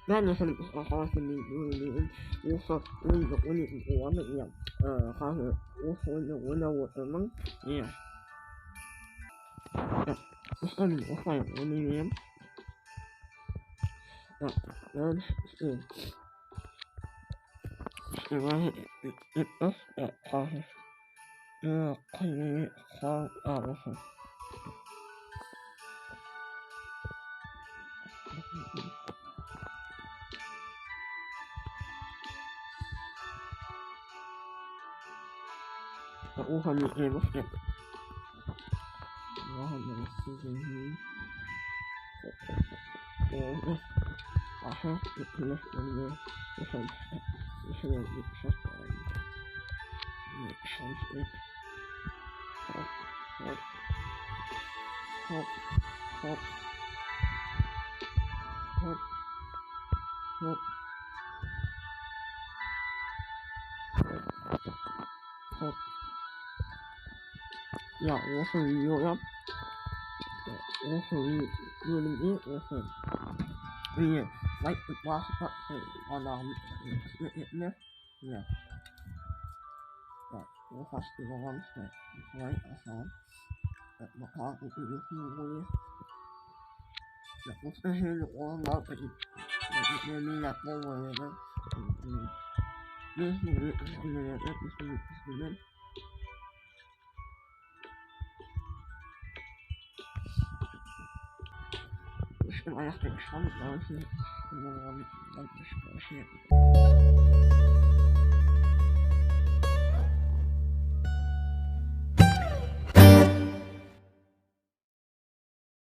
Ben yaşadım arkadaşlarımın ufa onu ya kanka ufa onu ortamın ya ufanın onu ya ben ben kanka kanka ufanın evde وهذا السجن وأحب كله من يحب يحب يحب يحب hop hop hop hop hop hop hop ya 我是鱼呀，我是鱼，鱼来挖呢，我发现我们来啊，我看我我但是我老给你俩跟我那个那是我要给他们东西，我不是高兴。